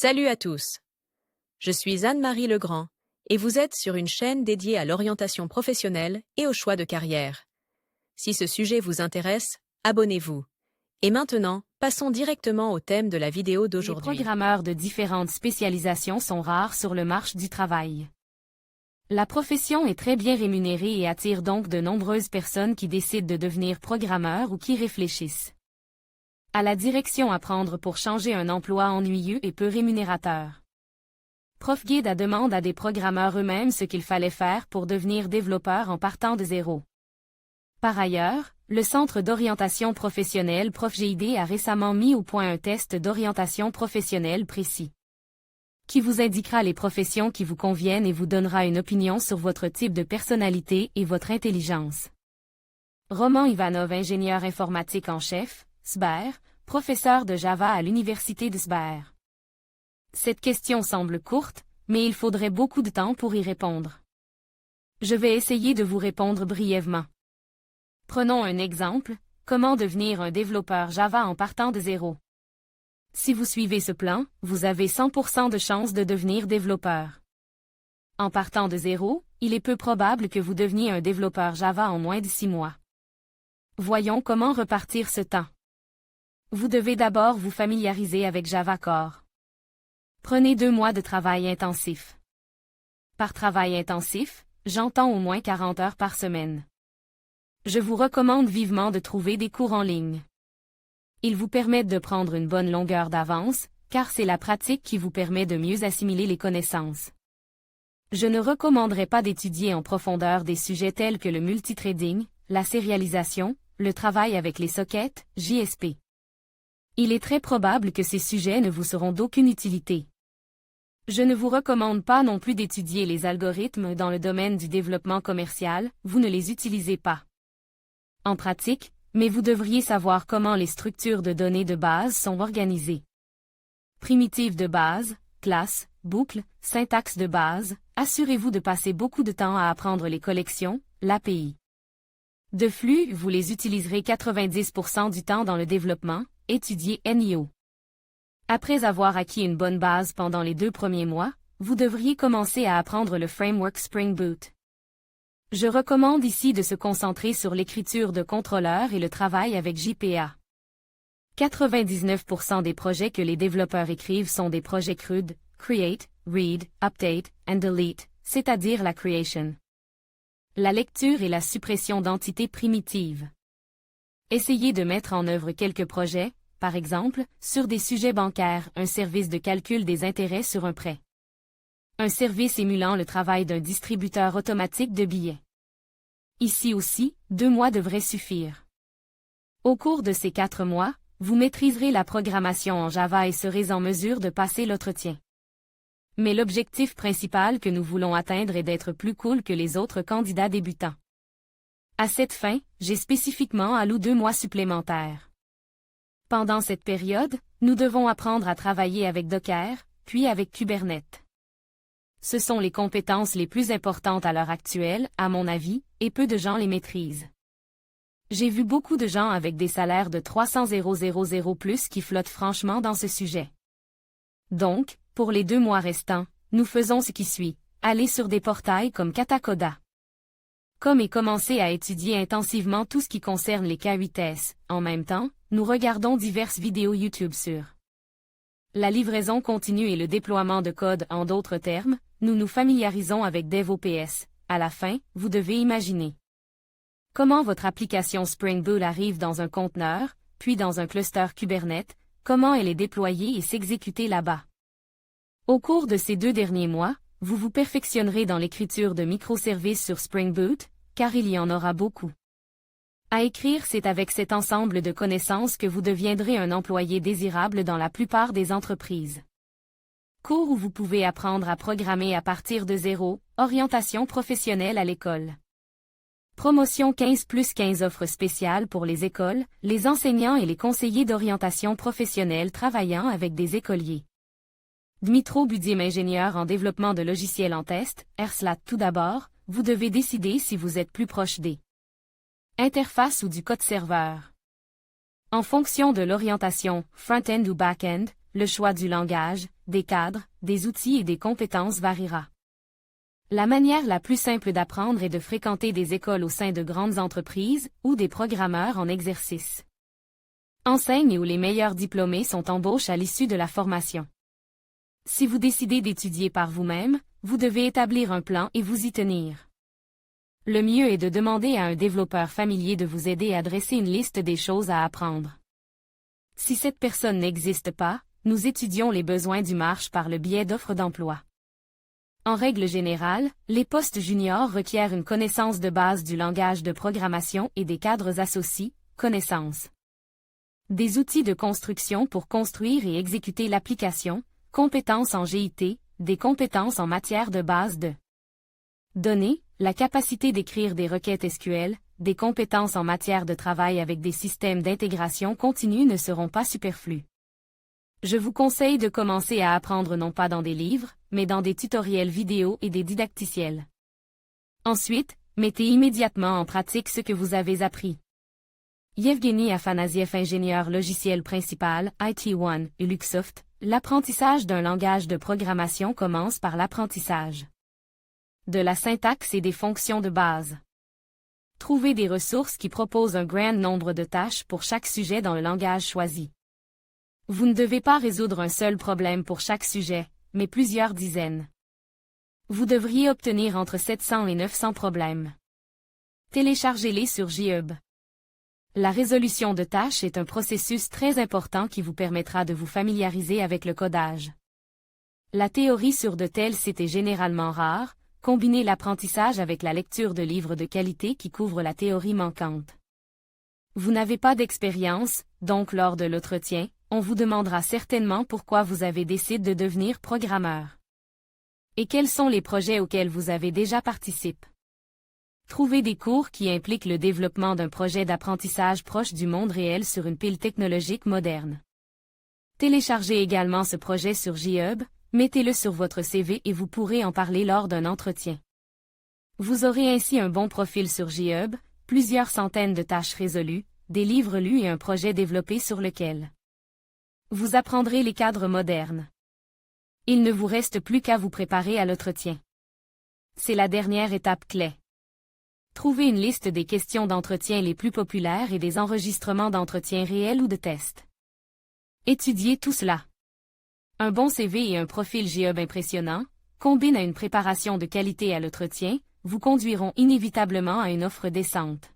Salut à tous. Je suis Anne-Marie Legrand et vous êtes sur une chaîne dédiée à l'orientation professionnelle et au choix de carrière. Si ce sujet vous intéresse, abonnez-vous. Et maintenant, passons directement au thème de la vidéo Les d'aujourd'hui. programmeurs de différentes spécialisations sont rares sur le marché du travail. La profession est très bien rémunérée et attire donc de nombreuses personnes qui décident de devenir programmeurs ou qui réfléchissent à la direction à prendre pour changer un emploi ennuyeux et peu rémunérateur. ProfGuide a demandé à des programmeurs eux-mêmes ce qu'il fallait faire pour devenir développeurs en partant de zéro. Par ailleurs, le Centre d'orientation professionnelle ProfGID a récemment mis au point un test d'orientation professionnelle précis, qui vous indiquera les professions qui vous conviennent et vous donnera une opinion sur votre type de personnalité et votre intelligence. Roman Ivanov, ingénieur informatique en chef, Sber, professeur de Java à l'université de Sber. Cette question semble courte, mais il faudrait beaucoup de temps pour y répondre. Je vais essayer de vous répondre brièvement. Prenons un exemple, comment devenir un développeur Java en partant de zéro. Si vous suivez ce plan, vous avez 100% de chance de devenir développeur. En partant de zéro, il est peu probable que vous deveniez un développeur Java en moins de 6 mois. Voyons comment repartir ce temps. Vous devez d'abord vous familiariser avec Java Core. Prenez 2 mois de travail intensif. Par travail intensif, j'entends au moins 40 heures par semaine. Je vous recommande vivement de trouver des cours en ligne. Ils vous permettent de prendre une bonne longueur d'avance, car c'est la pratique qui vous permet de mieux assimiler les connaissances. Je ne recommanderais pas d'étudier en profondeur des sujets tels que le multithreading, la sérialisation, le travail avec les sockets, JSP. Il est très probable que ces sujets ne vous seront d'aucune utilité. Je ne vous recommande pas non plus d'étudier les algorithmes dans le domaine du développement commercial, vous ne les utilisez pas en pratique, mais vous devriez savoir comment les structures de données de base sont organisées. Primitives de base, classes, boucles, syntaxe de base, assurez-vous de passer beaucoup de temps à apprendre les collections, l'API. De flux, vous les utiliserez 90% du temps dans le développement, étudiez NIO. Après avoir acquis une bonne base pendant les 2 premiers mois, vous devriez commencer à apprendre le framework Spring Boot. Je recommande ici de se concentrer sur l'écriture de contrôleurs et le travail avec JPA. 99% des projets que les développeurs écrivent sont des projets CRUD, Create, Read, Update, and Delete, c'est-à-dire la creation, la lecture et la suppression d'entités primitives. Essayez de mettre en œuvre quelques projets, par exemple, sur des sujets bancaires, un service de calcul des intérêts sur un prêt. Un service émulant le travail d'un distributeur automatique de billets. Ici aussi, 2 mois devraient suffire. Au cours de ces 4 mois, vous maîtriserez la programmation en Java et serez en mesure de passer l'entretien. Mais l'objectif principal que nous voulons atteindre est d'être plus cool que les autres candidats débutants. À cette fin, j'ai spécifiquement alloué 2 mois supplémentaires. Pendant cette période, nous devons apprendre à travailler avec Docker, puis avec Kubernetes. Ce sont les compétences les plus importantes à l'heure actuelle, à mon avis, et peu de gens les maîtrisent. J'ai vu beaucoup de gens avec des salaires de 300 000 plus qui flottent franchement dans ce sujet. Donc, pour les 2 mois restants, nous faisons ce qui suit, aller sur des portails comme Katacoda. Et commencer à étudier intensivement tout ce qui concerne les K8S. En même temps, nous regardons diverses vidéos YouTube sur la livraison continue et le déploiement de code. En d'autres termes, nous nous familiarisons avec DevOps. À la fin, vous devez imaginer comment votre application Spring Boot arrive dans un conteneur, puis dans un cluster Kubernetes, comment elle est déployée et s'exécuter là-bas. Au cours de ces 2 derniers mois, vous vous perfectionnerez dans l'écriture de microservices sur Spring Boot, car il y en aura beaucoup. À écrire, c'est avec cet ensemble de connaissances que vous deviendrez un employé désirable dans la plupart des entreprises. Cours où vous pouvez apprendre à programmer à partir de zéro, orientation professionnelle à l'école. Promotion 15+15 offres spéciales pour les écoles, les enseignants et les conseillers d'orientation professionnelle travaillant avec des écoliers. Dmitro Budim, ingénieur en développement de logiciels en test, RSLAT. Tout d'abord, vous devez décider si vous êtes plus proche des interfaces ou du code serveur. En fonction de l'orientation, front-end ou back-end, le choix du langage, des cadres, des outils et des compétences variera. La manière la plus simple d'apprendre est de fréquenter des écoles au sein de grandes entreprises ou des programmeurs en exercice. Enseignes où les meilleurs diplômés sont embauchés à l'issue de la formation. Si vous décidez d'étudier par vous-même, vous devez établir un plan et vous y tenir. Le mieux est de demander à un développeur familier de vous aider à dresser une liste des choses à apprendre. Si cette personne n'existe pas, nous étudions les besoins du marché par le biais d'offres d'emploi. En règle générale, les postes juniors requièrent une connaissance de base du langage de programmation et des cadres associés, connaissances. Des outils de construction pour construire et exécuter l'application, compétences en GIT, des compétences en matière de base de données, la capacité d'écrire des requêtes SQL, des compétences en matière de travail avec des systèmes d'intégration continue ne seront pas superflues. Je vous conseille de commencer à apprendre non pas dans des livres, mais dans des tutoriels vidéo et des didacticiels. Ensuite, mettez immédiatement en pratique ce que vous avez appris. Yevgeny Afanasiev, ingénieur logiciel principal, IT1, et Luxoft, l'apprentissage d'un langage de programmation commence par l'apprentissage de la syntaxe et des fonctions de base. Trouvez des ressources qui proposent un grand nombre de tâches pour chaque sujet dans le langage choisi. Vous ne devez pas résoudre un seul problème pour chaque sujet, mais plusieurs dizaines. Vous devriez obtenir entre 700 et 900 problèmes. Téléchargez-les sur GitHub. La résolution de tâches est un processus très important qui vous permettra de vous familiariser avec le codage. La théorie sur de tels sites est généralement rare, combinez l'apprentissage avec la lecture de livres de qualité qui couvrent la théorie manquante. Vous n'avez pas d'expérience, donc lors de l'entretien, on vous demandera certainement pourquoi vous avez décidé de devenir programmeur. Et quels sont les projets auxquels vous avez déjà participé. Trouvez des cours qui impliquent le développement d'un projet d'apprentissage proche du monde réel sur une pile technologique moderne. Téléchargez également ce projet sur GitHub, mettez-le sur votre CV et vous pourrez en parler lors d'un entretien. Vous aurez ainsi un bon profil sur GitHub, plusieurs centaines de tâches résolues, des livres lus et un projet développé sur lequel vous apprendrez les cadres modernes. Il ne vous reste plus qu'à vous préparer à l'entretien. C'est la dernière étape clé. Trouvez une liste des questions d'entretien les plus populaires et des enregistrements d'entretien réels ou de tests. Étudiez tout cela. Un bon CV et un profil GitHub impressionnant, combinés à une préparation de qualité à l'entretien, vous conduiront inévitablement à une offre décente.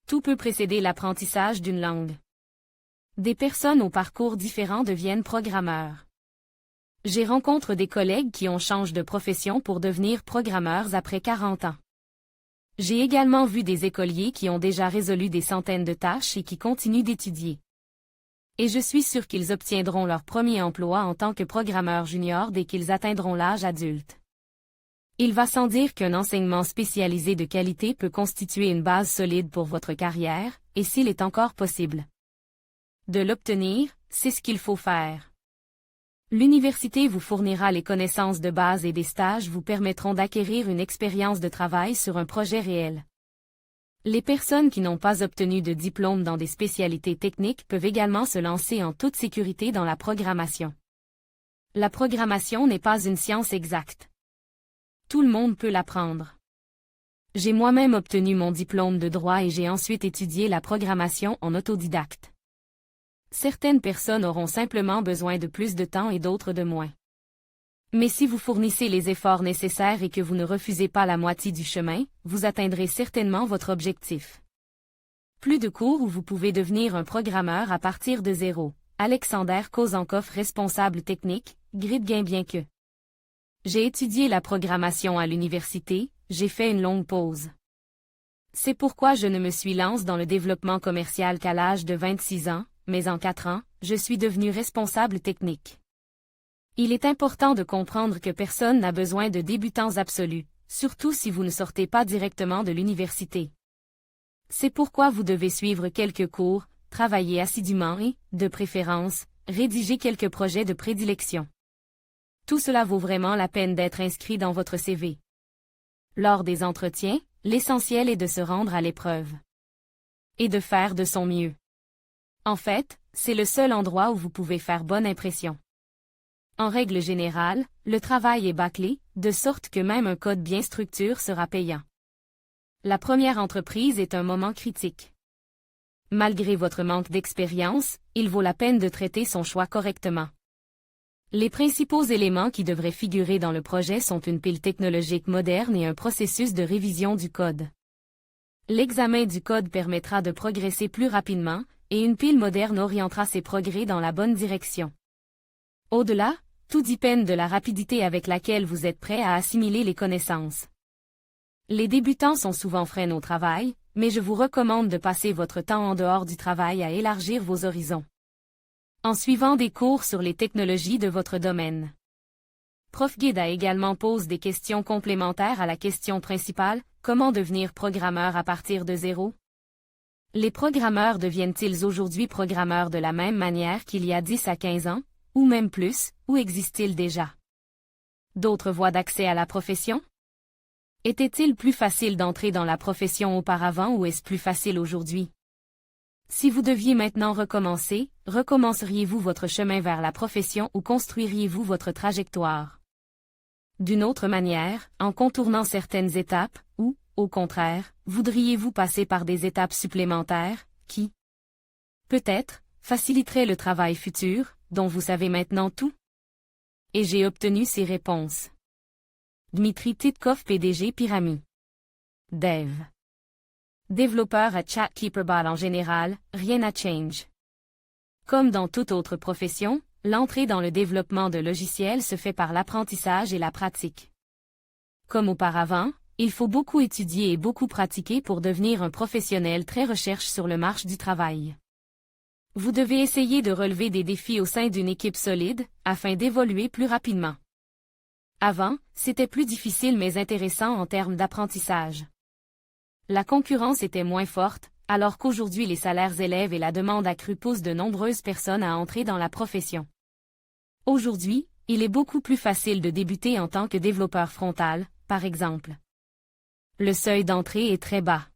Tout peut précéder l'apprentissage d'une langue. Des personnes au parcours différent deviennent programmeurs. J'ai rencontré des collègues qui ont changé de profession pour devenir programmeurs après 40 ans. J'ai également vu des écoliers qui ont déjà résolu des centaines de tâches et qui continuent d'étudier. Et je suis sûr qu'ils obtiendront leur premier emploi en tant que programmeurs juniors dès qu'ils atteindront l'âge adulte. Il va sans dire qu'un enseignement spécialisé de qualité peut constituer une base solide pour votre carrière, et s'il est encore possible de l'obtenir, c'est ce qu'il faut faire. L'université vous fournira les connaissances de base et des stages vous permettront d'acquérir une expérience de travail sur un projet réel. Les personnes qui n'ont pas obtenu de diplôme dans des spécialités techniques peuvent également se lancer en toute sécurité dans la programmation. La programmation n'est pas une science exacte. Tout le monde peut l'apprendre. J'ai moi-même obtenu mon diplôme de droit et j'ai ensuite étudié la programmation en autodidacte. Certaines personnes auront simplement besoin de plus de temps et d'autres de moins. Mais si vous fournissez les efforts nécessaires et que vous ne refusez pas la moitié du chemin, vous atteindrez certainement votre objectif. Plus de cours où vous pouvez devenir un programmeur à partir de zéro. Alexander Kozankov, responsable technique, GridGain. Bien que j'ai étudié la programmation à l'université, j'ai fait une longue pause. C'est pourquoi je ne me suis lancé dans le développement commercial qu'à l'âge de 26 ans, mais en 4 ans, je suis devenu responsable technique. Il est important de comprendre que personne n'a besoin de débutants absolus, surtout si vous ne sortez pas directement de l'université. C'est pourquoi vous devez suivre quelques cours, travailler assidûment et, de préférence, rédiger quelques projets de prédilection. Tout cela vaut vraiment la peine d'être inscrit dans votre CV. Lors des entretiens, l'essentiel est de se rendre à l'épreuve. Et de faire de son mieux. En fait, c'est le seul endroit où vous pouvez faire bonne impression. En règle générale, le travail est bâclé, de sorte que même un code bien structuré sera payant. La première entreprise est un moment critique. Malgré votre manque d'expérience, il vaut la peine de traiter son choix correctement. Les principaux éléments qui devraient figurer dans le projet sont une pile technologique moderne et un processus de révision du code. L'examen du code permettra de progresser plus rapidement, et une pile moderne orientera ses progrès dans la bonne direction. Au-delà, tout dépend de la rapidité avec laquelle vous êtes prêt à assimiler les connaissances. Les débutants sont souvent freinés au travail, mais je vous recommande de passer votre temps en dehors du travail à élargir vos horizons. En suivant des cours sur les technologies de votre domaine. ProfGuide a également posé des questions complémentaires à la question principale, comment devenir programmeur à partir de zéro? Les programmeurs deviennent-ils aujourd'hui programmeurs de la même manière qu'il y a 10 à 15 ans, ou même plus, ou existe-t-il déjà d'autres voies d'accès à la profession? Était-il plus facile d'entrer dans la profession auparavant ou est-ce plus facile aujourd'hui? Si vous deviez maintenant recommencer, recommenceriez-vous votre chemin vers la profession ou construiriez-vous votre trajectoire? D'une autre manière, en contournant certaines étapes, ou, au contraire, voudriez-vous passer par des étapes supplémentaires, qui, peut-être, faciliteraient le travail futur, dont vous savez maintenant tout? Et j'ai obtenu ces réponses. Dmitri Titkov, PDG Pyramid. Dev. Développeur à ChatKeeperbot en général, rien n'a change. Comme dans toute autre profession, l'entrée dans le développement de logiciels se fait par l'apprentissage et la pratique. Comme auparavant, il faut beaucoup étudier et beaucoup pratiquer pour devenir un professionnel très recherche sur le marché du travail. Vous devez essayer de relever des défis au sein d'une équipe solide, afin d'évoluer plus rapidement. Avant, c'était plus difficile mais intéressant en termes d'apprentissage. La concurrence était moins forte, alors qu'aujourd'hui les salaires élèves et la demande accrue poussent de nombreuses personnes à entrer dans la profession. Aujourd'hui, il est beaucoup plus facile de débuter en tant que développeur frontal, par exemple. Le seuil d'entrée est très bas.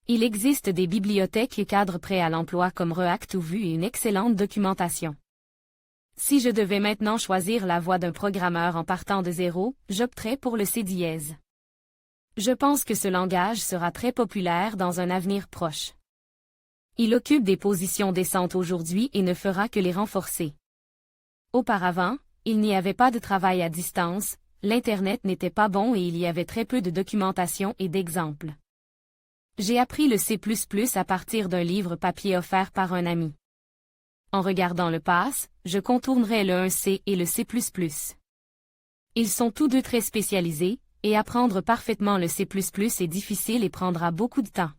Il existe des bibliothèques et cadres prêts à l'emploi comme React ou Vue et une excellente documentation. Si je devais maintenant choisir la voie d'un programmeur en partant de zéro, j'opterais pour le C#. Je pense que ce langage sera très populaire dans un avenir proche. Il occupe des positions décentes aujourd'hui et ne fera que les renforcer. Auparavant, il n'y avait pas de travail à distance, l'Internet n'était pas bon et il y avait très peu de documentation et d'exemples. J'ai appris le C++ à partir d'un livre papier offert par un ami. En regardant le pass, je contournerai le 1C et le C++. Ils sont tous deux très spécialisés, et apprendre parfaitement le C++ est difficile et prendra beaucoup de temps.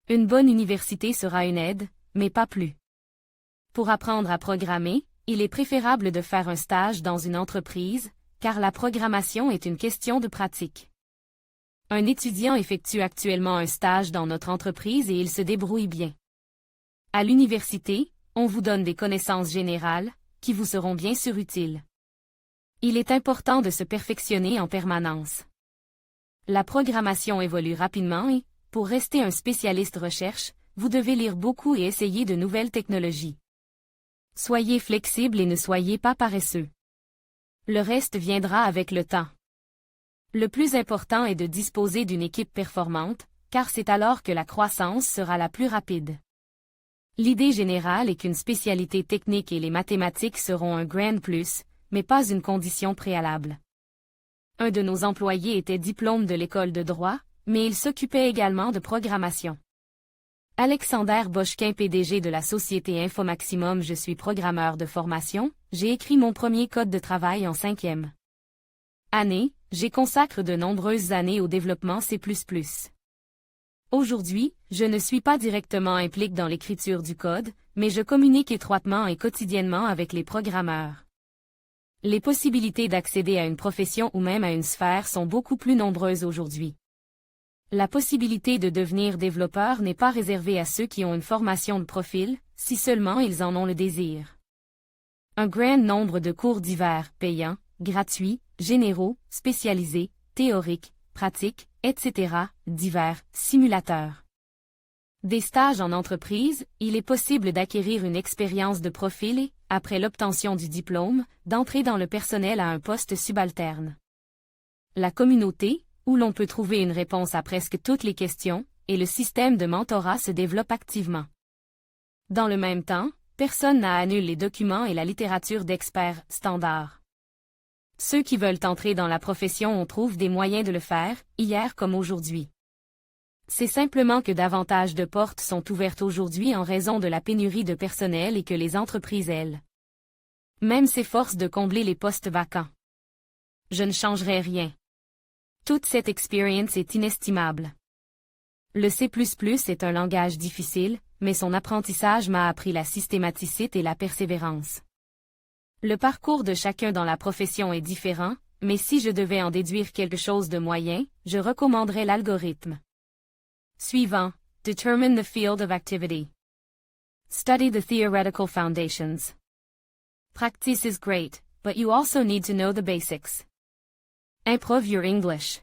Une bonne université sera une aide, mais pas plus. Pour apprendre à programmer, il est préférable de faire un stage dans une entreprise, car la programmation est une question de pratique. Un étudiant effectue actuellement un stage dans notre entreprise et il se débrouille bien. À l'université, on vous donne des connaissances générales, qui vous seront bien sûr utiles. Il est important de se perfectionner en permanence. La programmation évolue rapidement et, pour rester un spécialiste recherche, vous devez lire beaucoup et essayer de nouvelles technologies. Soyez flexible et ne soyez pas paresseux. Le reste viendra avec le temps. Le plus important est de disposer d'une équipe performante, car c'est alors que la croissance sera la plus rapide. L'idée générale est qu'une spécialité technique et les mathématiques seront un grand plus, mais pas une condition préalable. Un de nos employés était diplôme de l'école de droit, mais il s'occupait également de programmation. Alexander Boschkin, PDG de la société Infomaximum. Je suis programmeur de formation, j'ai écrit mon premier code de travail en 5e année, j'ai consacré de nombreuses années au développement C++. Aujourd'hui, je ne suis pas directement impliqué dans l'écriture du code, mais je communique étroitement et quotidiennement avec les programmeurs. Les possibilités d'accéder à une profession ou même à une sphère sont beaucoup plus nombreuses aujourd'hui. La possibilité de devenir développeur n'est pas réservée à ceux qui ont une formation de profil, si seulement ils en ont le désir. Un grand nombre de cours divers, payants, gratuits, généraux, spécialisés, théoriques, pratiques, etc., divers, simulateurs. Des stages en entreprise, il est possible d'acquérir une expérience de profil et, après l'obtention du diplôme, d'entrer dans le personnel à un poste subalterne. La communauté, où l'on peut trouver une réponse à presque toutes les questions, et le système de mentorat se développe activement. Dans le même temps, personne n'a annulé les documents et la littérature d'experts standards. Ceux qui veulent entrer dans la profession en trouvent des moyens de le faire, hier comme aujourd'hui. C'est simplement que davantage de portes sont ouvertes aujourd'hui en raison de la pénurie de personnel et que les entreprises, elles, même s'efforcent de combler les postes vacants. Je ne changerai rien. Toute cette expérience est inestimable. Le C++ est un langage difficile, mais son apprentissage m'a appris la systématicité et la persévérance. Le parcours de chacun dans la profession est différent, mais si je devais en déduire quelque chose de moyen, je recommanderais l'algorithme. Suivant, determine the field of activity. Study the theoretical foundations. Practice is great, but you also need to know the basics. Improve your English.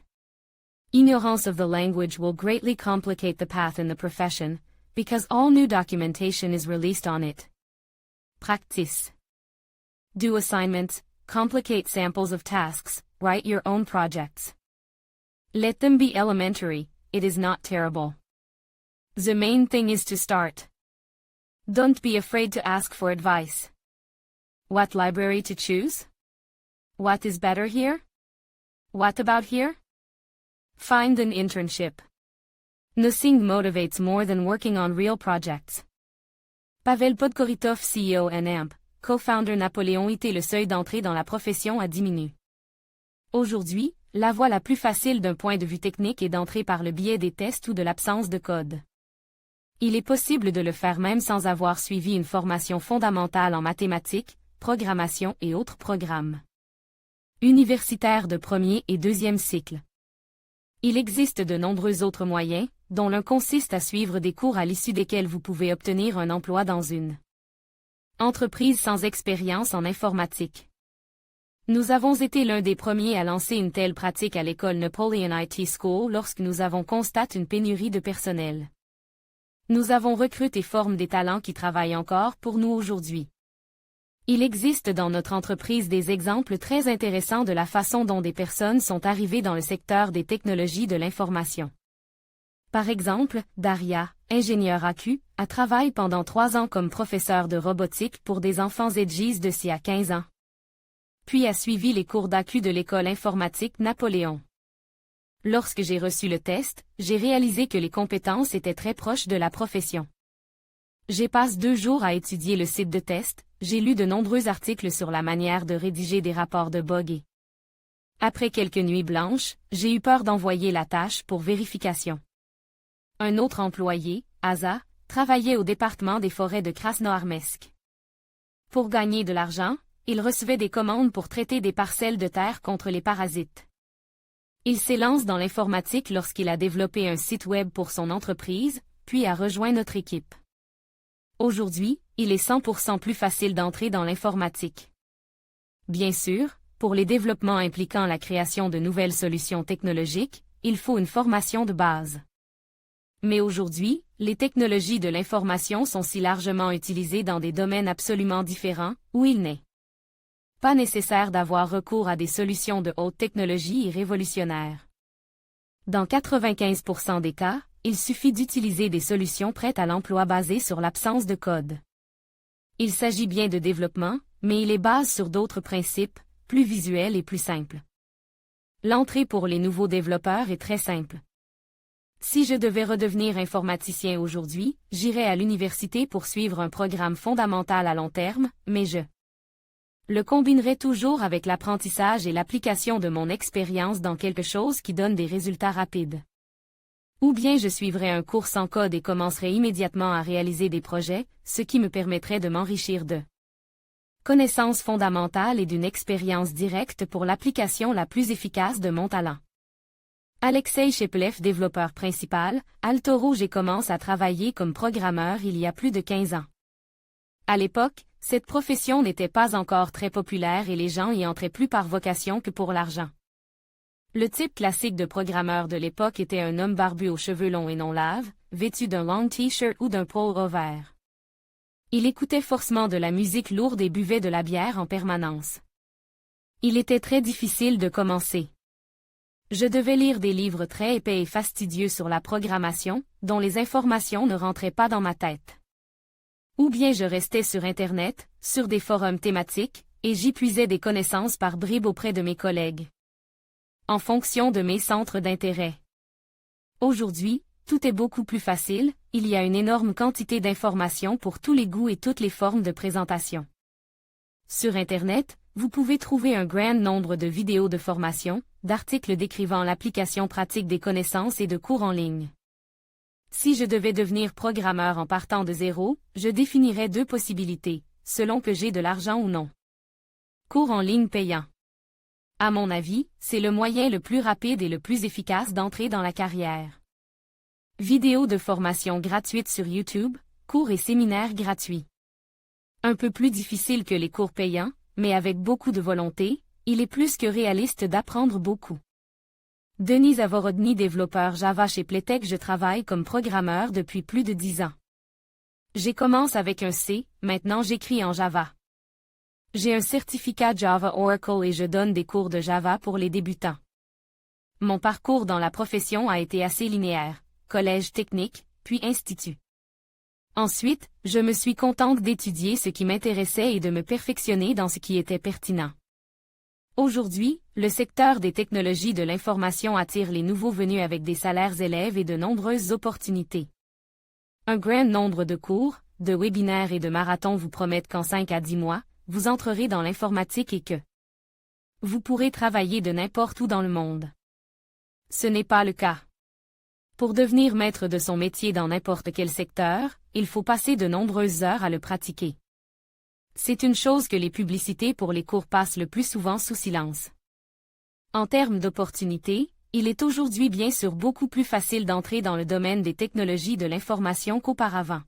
Ignorance of the language will greatly complicate the path in the profession, because all new documentation is released on it. Practice. Do assignments, complicate samples of tasks, write your own projects. Let them be elementary, it is not terrible. The main thing is to start. Don't be afraid to ask for advice. What library to choose? What is better here? What about here? Find an internship. Nothing motivates more than working on real projects. Pavel Podkoritov, CEO NAMP, co-founder Napoléon IT. Le seuil d'entrée dans la profession a diminué. Aujourd'hui, la voie la plus facile d'un point de vue technique est d'entrer par le biais des tests ou de l'absence de code. Il est possible de le faire même sans avoir suivi une formation fondamentale en mathématiques, programmation et autres programmes universitaires de premier et deuxième cycle. Il existe de nombreux autres moyens, dont l'un consiste à suivre des cours à l'issue desquels vous pouvez obtenir un emploi dans une entreprise sans expérience en informatique. Nous avons été l'un des premiers à lancer une telle pratique à l'école Napoleon IT School lorsque nous avons constaté une pénurie de personnel. Nous avons recruté et formé des talents qui travaillent encore pour nous aujourd'hui. Il existe dans notre entreprise des exemples très intéressants de la façon dont des personnes sont arrivées dans le secteur des technologies de l'information. Par exemple, Daria, ingénieure AQ, a travaillé pendant 3 ans comme professeur de robotique pour des enfants edgies de ci à 15 ans. Puis a suivi les cours d'AQ de l'école informatique Napoléon. Lorsque j'ai reçu le test, j'ai réalisé que les compétences étaient très proches de la profession. J'ai passé 2 jours à étudier le site de test, j'ai lu de nombreux articles sur la manière de rédiger des rapports de bugs et, après quelques nuits blanches, j'ai eu peur d'envoyer la tâche pour vérification. Un autre employé, Asa, travaillait au département des forêts de Krasnoarmesk. Pour gagner de l'argent, il recevait des commandes pour traiter des parcelles de terre contre les parasites. Il s'élance dans l'informatique lorsqu'il a développé un site web pour son entreprise, puis a rejoint notre équipe. Aujourd'hui, il est 100% plus facile d'entrer dans l'informatique. Bien sûr, pour les développements impliquant la création de nouvelles solutions technologiques, il faut une formation de base. Mais aujourd'hui, les technologies de l'information sont si largement utilisées dans des domaines absolument différents, où il n'est pas nécessaire d'avoir recours à des solutions de haute technologie et révolutionnaires. Dans 95% des cas, il suffit d'utiliser des solutions prêtes à l'emploi basées sur l'absence de code. Il s'agit bien de développement, mais il est basé sur d'autres principes, plus visuels et plus simples. L'entrée pour les nouveaux développeurs est très simple. Si je devais redevenir informaticien aujourd'hui, j'irais à l'université pour suivre un programme fondamental à long terme, mais je le combinerai toujours avec l'apprentissage et l'application de mon expérience dans quelque chose qui donne des résultats rapides. Ou bien je suivrai un cours sans code et commencerai immédiatement à réaliser des projets, ce qui me permettrait de m'enrichir de connaissances fondamentales et d'une expérience directe pour l'application la plus efficace de mon talent. Alexei Sheplev, développeur principal, Alto et commence à travailler comme programmeur il y a plus de 15 ans. À l'époque, cette profession n'était pas encore très populaire et les gens y entraient plus par vocation que pour l'argent. Le type classique de programmeur de l'époque était un homme barbu aux cheveux longs et non lave, vêtu d'un long t-shirt ou d'un polo vert. Il écoutait forcément de la musique lourde et buvait de la bière en permanence. Il était très difficile de commencer. Je devais lire des livres très épais et fastidieux sur la programmation, dont les informations ne rentraient pas dans ma tête. Ou bien je restais sur Internet, sur des forums thématiques, et j'y puisais des connaissances par bribes auprès de mes collègues. En fonction de mes centres d'intérêt. Aujourd'hui, tout est beaucoup plus facile, il y a une énorme quantité d'informations pour tous les goûts et toutes les formes de présentation. Sur Internet, vous pouvez trouver un grand nombre de vidéos de formation, d'articles décrivant l'application pratique des connaissances et de cours en ligne. Si je devais devenir programmeur en partant de zéro, je définirais 2 possibilités, selon que j'ai de l'argent ou non. Cours en ligne payant. À mon avis, c'est le moyen le plus rapide et le plus efficace d'entrer dans la carrière. Vidéos de formation gratuites sur YouTube, cours et séminaires gratuits. Un peu plus difficile que les cours payants, mais avec beaucoup de volonté, il est plus que réaliste d'apprendre beaucoup. Denis Zavorodny, développeur Java chez Playtech. Je travaille comme programmeur depuis plus de 10 ans. J'ai commencé avec un C, maintenant j'écris en Java. J'ai un certificat Java Oracle et je donne des cours de Java pour les débutants. Mon parcours dans la profession a été assez linéaire, collège technique, puis institut. Ensuite, je me suis contente d'étudier ce qui m'intéressait et de me perfectionner dans ce qui était pertinent. Aujourd'hui, le secteur des technologies de l'information attire les nouveaux venus avec des salaires élevés et de nombreuses opportunités. Un grand nombre de cours, de webinaires et de marathons vous promettent qu'en 5 à 10 mois, vous entrerez dans l'informatique et que vous pourrez travailler de n'importe où dans le monde. Ce n'est pas le cas. Pour devenir maître de son métier dans n'importe quel secteur, il faut passer de nombreuses heures à le pratiquer. C'est une chose que les publicités pour les cours passent le plus souvent sous silence. En termes d'opportunités, il est aujourd'hui bien sûr beaucoup plus facile d'entrer dans le domaine des technologies de l'information qu'auparavant.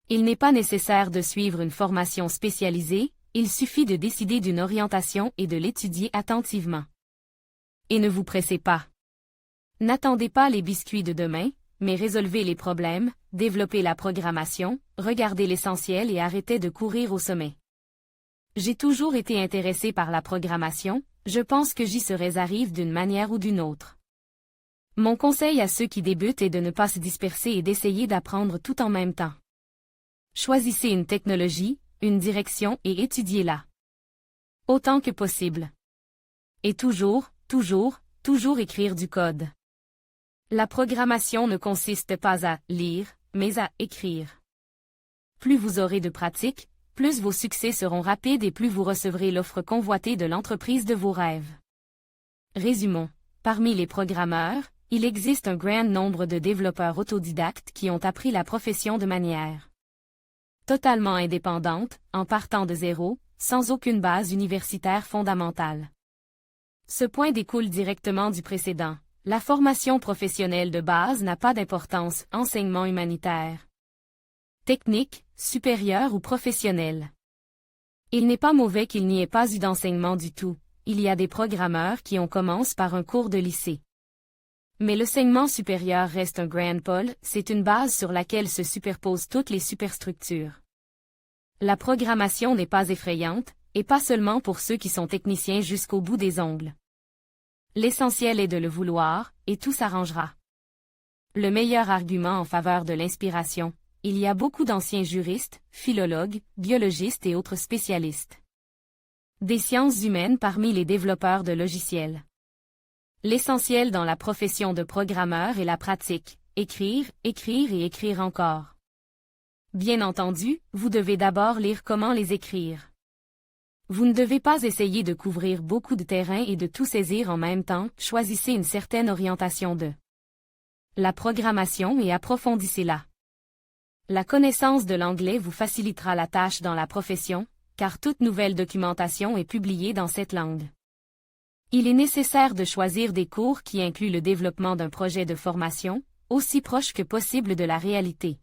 Il n'est pas nécessaire de suivre une formation spécialisée, il suffit de décider d'une orientation et de l'étudier attentivement. Et ne vous pressez pas. N'attendez pas les biscuits de demain, mais résolvez les problèmes, développez la programmation, regardez l'essentiel et arrêtez de courir au sommet. J'ai toujours été intéressé par la programmation, je pense que j'y serais arrivé d'une manière ou d'une autre. Mon conseil à ceux qui débutent est de ne pas se disperser et d'essayer d'apprendre tout en même temps. Choisissez une technologie, une direction et étudiez-la. Autant que possible. Et toujours écrire du code. La programmation ne consiste pas à lire, mais à écrire. Plus vous aurez de pratique, plus vos succès seront rapides et plus vous recevrez l'offre convoitée de l'entreprise de vos rêves. Résumons. Parmi les programmeurs, il existe un grand nombre de développeurs autodidactes qui ont appris la profession de manière totalement indépendante, en partant de zéro, sans aucune base universitaire fondamentale. Ce point découle directement du précédent. La formation professionnelle de base n'a pas d'importance, enseignement humanitaire, technique, supérieur ou professionnel. Il n'est pas mauvais qu'il n'y ait pas eu d'enseignement du tout, il y a des programmeurs qui ont commencé par un cours de lycée. Mais l'enseignement supérieur reste un grand pôle, c'est une base sur laquelle se superposent toutes les superstructures. La programmation n'est pas effrayante, et pas seulement pour ceux qui sont techniciens jusqu'au bout des ongles. L'essentiel est de le vouloir, et tout s'arrangera. Le meilleur argument en faveur de l'inspiration, il y a beaucoup d'anciens juristes, philologues, biologistes et autres spécialistes des sciences humaines parmi les développeurs de logiciels. L'essentiel dans la profession de programmeur est la pratique, écrire et écrire encore. Bien entendu, vous devez d'abord lire comment les écrire. Vous ne devez pas essayer de couvrir beaucoup de terrain et de tout saisir en même temps, choisissez une certaine orientation de la programmation et approfondissez-la. La connaissance de l'anglais vous facilitera la tâche dans la profession, car toute nouvelle documentation est publiée dans cette langue. Il est nécessaire de choisir des cours qui incluent le développement d'un projet de formation, aussi proche que possible de la réalité.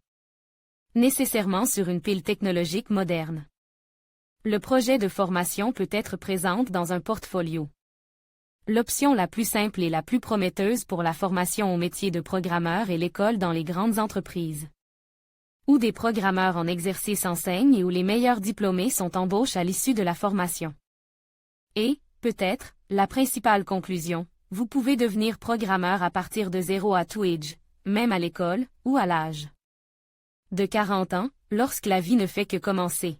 Nécessairement sur une pile technologique moderne. Le projet de formation peut être présent dans un portfolio. L'option la plus simple et la plus prometteuse pour la formation au métier de programmeur est l'école dans les grandes entreprises, où des programmeurs en exercice enseignent et où les meilleurs diplômés sont embauchés à l'issue de la formation. Et, peut-être, la principale conclusion, vous pouvez devenir programmeur à partir de 0 à tout âge, même à l'école, ou à l'âge de 40 ans, lorsque la vie ne fait que commencer.